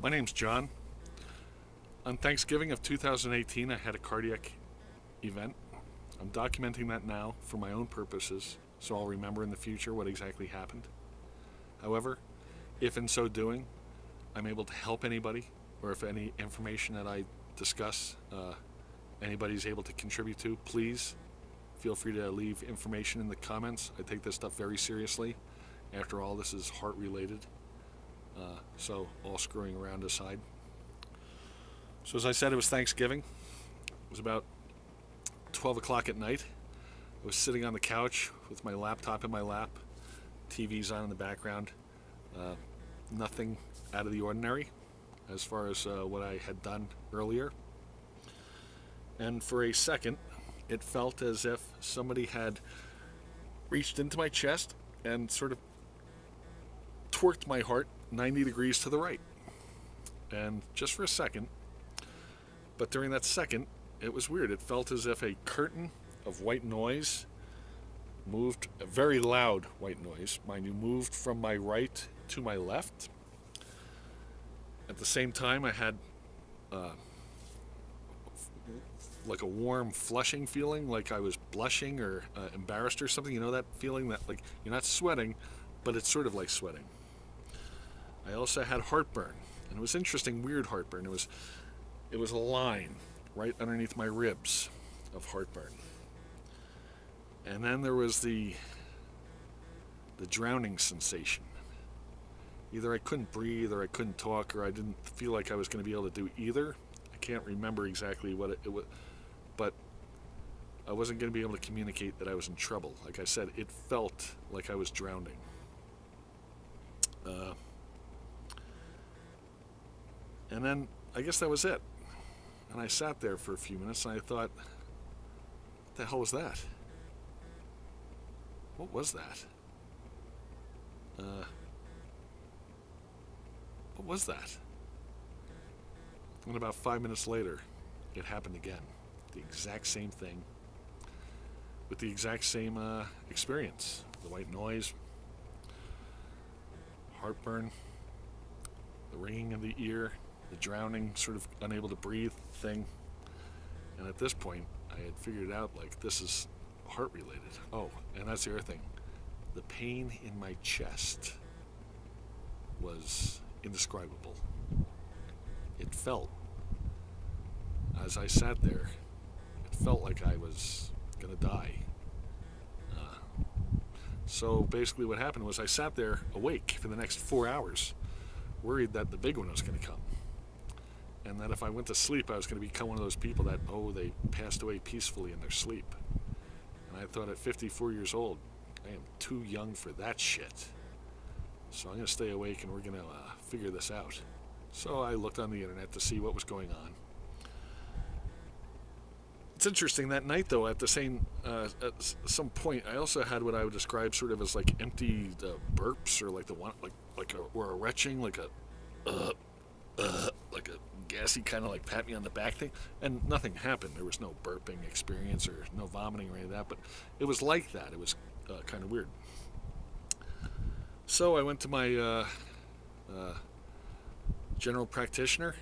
My name's John. On Thanksgiving of 2018, I had a cardiac event. I'm documenting that now for my own purposes, so I'll remember in the future what exactly happened. However, if in so doing, I'm able to help anybody, or if any information that I discuss anybody's able to contribute to, please feel free to leave information in the comments. I take this stuff very seriously. After all, this is heart related. So all screwing around aside. So as I said, it was Thanksgiving. It was about 12 o'clock at night. I was sitting on the couch with my laptop in my lap. TV's on in the background. Nothing out of the ordinary as far as what I had done earlier. And for a second, it felt as if somebody had reached into my chest and sort of twerked my heart 90 degrees to the right. And just for a second, but during that second, it was weird. It felt as if a curtain of white noise moved, a very loud white noise, mind you, moved from my right to my left. At the same time, I had like a warm flushing feeling, like I was blushing or embarrassed or something. You know that feeling that like you're not sweating, but it's sort of like sweating. I also had heartburn, and it was interesting, weird heartburn. It was a line right underneath my ribs of heartburn. And then there was the drowning sensation. Either I couldn't breathe, or I couldn't talk, or I didn't feel like I was going to be able to do either. I can't remember exactly what it was, but I wasn't going to be able to communicate that I was in trouble. Like I said, it felt like I was drowning. And then I guess that was it. And I sat there for a few minutes and I thought, what the hell was that? What was that? What was that? And about 5 minutes later, it happened again. The exact same thing. With the exact same experience. The white noise, heartburn, the ringing of the ear, the drowning, sort of unable to breathe thing. And at this point, I had figured out, like, this is heart related. Oh, and that's the other thing. The pain in my chest was indescribable. It felt, as I sat there, it felt like I was going to die. So basically what happened was I sat there awake for the next 4 hours, worried that the big one was going to come. And that if I went to sleep, I was going to become one of those people that, they passed away peacefully in their sleep. And I thought at 54 years old, I am too young for that shit. So I'm going to stay awake and we're going to figure this out. So I looked on the internet to see what was going on. It's interesting, that night though, at some point, I also had what I would describe sort of as like empty burps, or like or a retching, like a gassy kind of like pat me on the back thing, and nothing happened. There was no burping experience or no vomiting or any of that, but it was like that. It was kind of weird. So I went to my general practitioner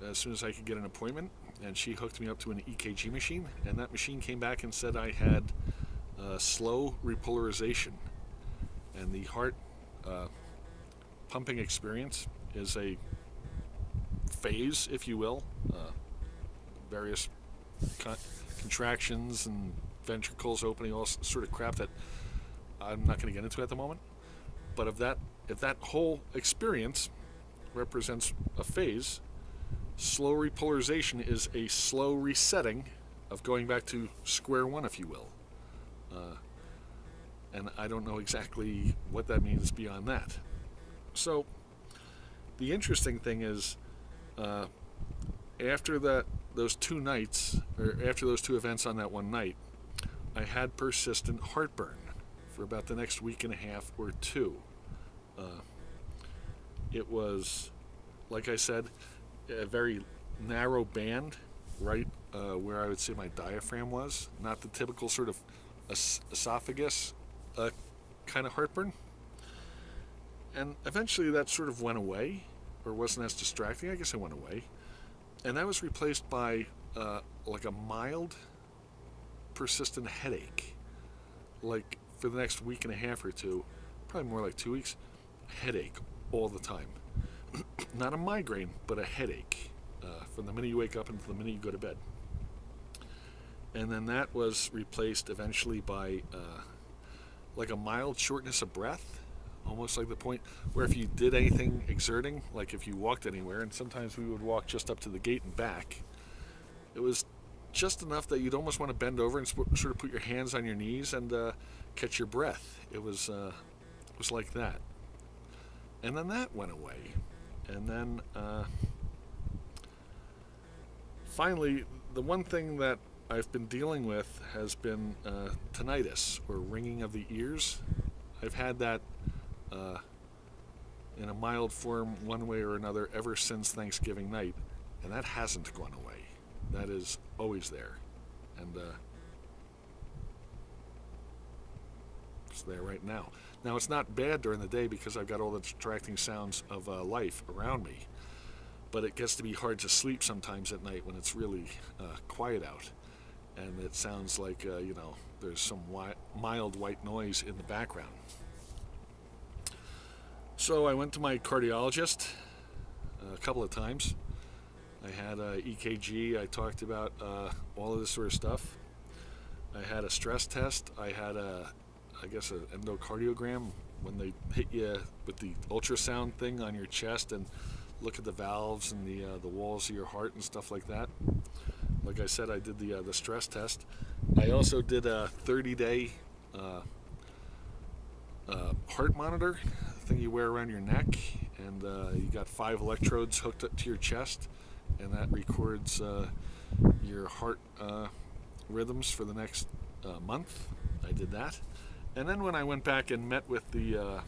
as soon as I could get an appointment, and she hooked me up to an EKG machine, and that machine came back and said I had slow repolarization, and the heart pumping experience is a phase, if you will, various contractions and ventricles opening, all sort of crap that I'm not going to get into at the moment. But if that whole experience represents a phase, slow repolarization is a slow resetting of going back to square one, if you will. And I don't know exactly what that means beyond that. So the interesting thing is, after those 2 nights, or after those 2 events on that one night, I had persistent heartburn for about the next week and a half or 2. It was, like I said, a very narrow band right where I would say my diaphragm was, not the typical sort of esophagus kind of heartburn. And eventually that sort of went away, or wasn't as distracting. I guess it went away. And that was replaced by like a mild, persistent headache. Like for the next week and a half or two, probably more like 2 weeks, headache all the time. Not a migraine, but a headache from the minute you wake up until the minute you go to bed. And then that was replaced eventually by like a mild shortness of breath, almost like the point where if you did anything exerting, like if you walked anywhere, and sometimes we would walk just up to the gate and back, it was just enough that you'd almost want to bend over and sort of put your hands on your knees and catch your breath. It was like that. And then that went away. And then finally, the one thing that I've been dealing with has been tinnitus, or ringing of the ears. I've had that in a mild form one way or another ever since Thanksgiving night, and that hasn't gone away. That is always there, and it's there right now. Now, it's not bad during the day because I've got all the distracting sounds of life around me, but it gets to be hard to sleep sometimes at night when it's really quiet out, and it sounds like, there's some mild white noise in the background. So I went to my cardiologist a couple of times. I had a EKG. I talked about all of this sort of stuff. I had a stress test. I had an endocardiogram, when they hit you with the ultrasound thing on your chest and look at the valves and the walls of your heart and stuff like that. Like I said, I did the stress test. I also did a 30-day heart monitor, thing you wear around your neck, and you got 5 electrodes hooked up to your chest, and that records your heart rhythms for the next month. I did that. And then when I went back and met with the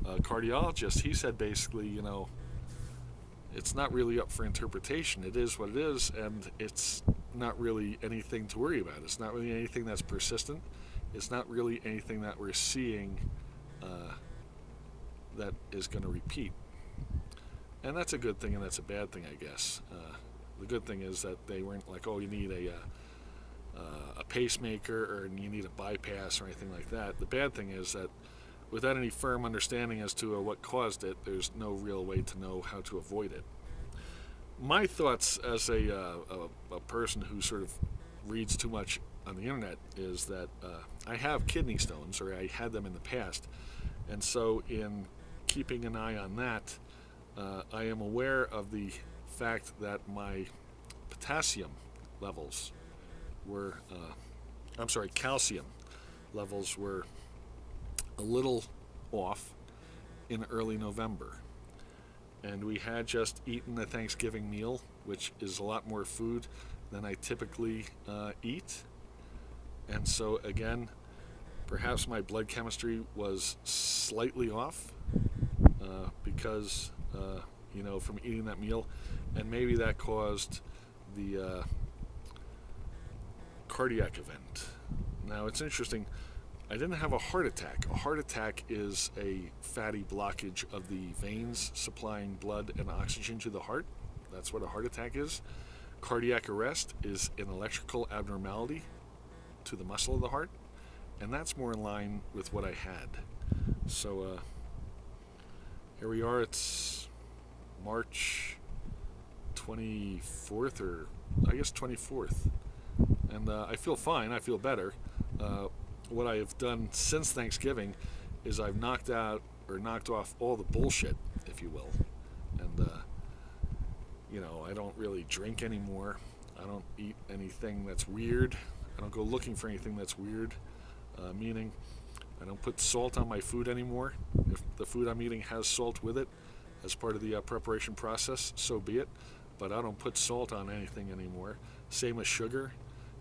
cardiologist, he said basically, it's not really up for interpretation. It is what it is, and it's not really anything to worry about. It's not really anything that's persistent. It's not really anything that we're seeing that is going to repeat. And that's a good thing, and that's a bad thing, I guess. The good thing is that they weren't like, oh, you need a pacemaker or you need a bypass or anything like that. The bad thing is that without any firm understanding as to what caused it, there's no real way to know how to avoid it. My thoughts as a person who sort of reads too much on the internet is that I have kidney stones, or I had them in the past, and so in keeping an eye on that, I am aware of the fact that my potassium levels were, calcium levels were a little off in early November. And we had just eaten a Thanksgiving meal, which is a lot more food than I typically eat. And so again, perhaps my blood chemistry was slightly off because, from eating that meal, and maybe that caused the cardiac event. Now, it's interesting. I didn't have a heart attack. A heart attack is a fatty blockage of the veins supplying blood and oxygen to the heart. That's what a heart attack is. Cardiac arrest is an electrical abnormality to the muscle of the heart, and that's more in line with what I had. So here we are. It's March 24th, or I guess 24th, and I feel fine. I feel better. What I have done since Thanksgiving is I've knocked off all the bullshit, if you will. And, I don't really drink anymore. I don't eat anything that's weird. I don't go looking for anything that's weird, meaning I don't put salt on my food anymore. If the food I'm eating has salt with it as part of the preparation process, so be it. But I don't put salt on anything anymore. Same with sugar.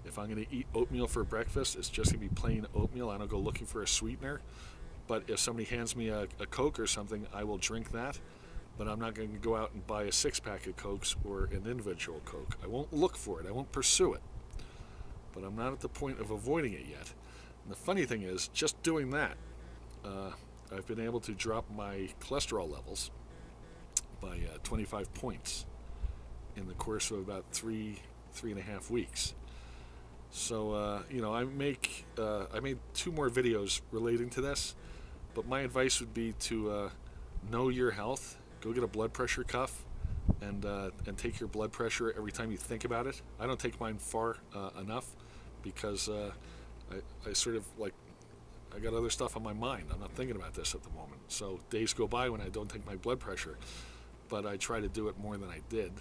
If I'm going to eat oatmeal for breakfast, it's just going to be plain oatmeal. I don't go looking for a sweetener. But if somebody hands me a Coke or something, I will drink that. But I'm not going to go out and buy a 6-pack of Cokes or an individual Coke. I won't look for it. I won't pursue it. But I'm not at the point of avoiding it yet. And the funny thing is, just doing that, I've been able to drop my cholesterol levels by 25 points in the course of about 3.5 weeks. So I made 2 more videos relating to this, but my advice would be to know your health. Go get a blood pressure cuff and take your blood pressure every time you think about it. I don't take mine far enough because I sort of like, I got other stuff on my mind. I'm not thinking about this at the moment. So days go by when I don't take my blood pressure, but I try to do it more than I did.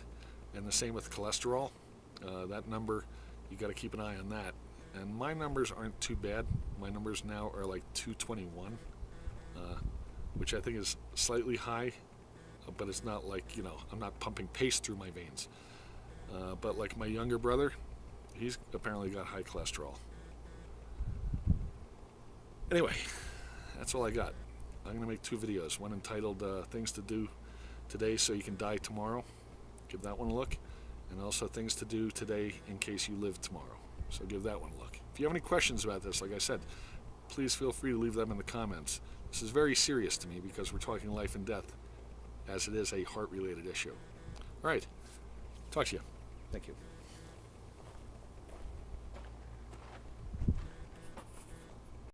And the same with cholesterol. That number, you got to keep an eye on that. And my numbers aren't too bad. My numbers now are like 221, which I think is slightly high, but it's not like, I'm not pumping paste through my veins. But like my younger brother, he's apparently got high cholesterol. Anyway, that's all I got. I'm going to make 2 videos. One entitled Things to Do Today So You Can Die Tomorrow. Give that one a look. And also Things to Do Today in Case You Live Tomorrow. So give that one a look. If you have any questions about this, like I said, please feel free to leave them in the comments. This is very serious to me because we're talking life and death, as it is a heart-related issue. All right. Talk to you. Thank you.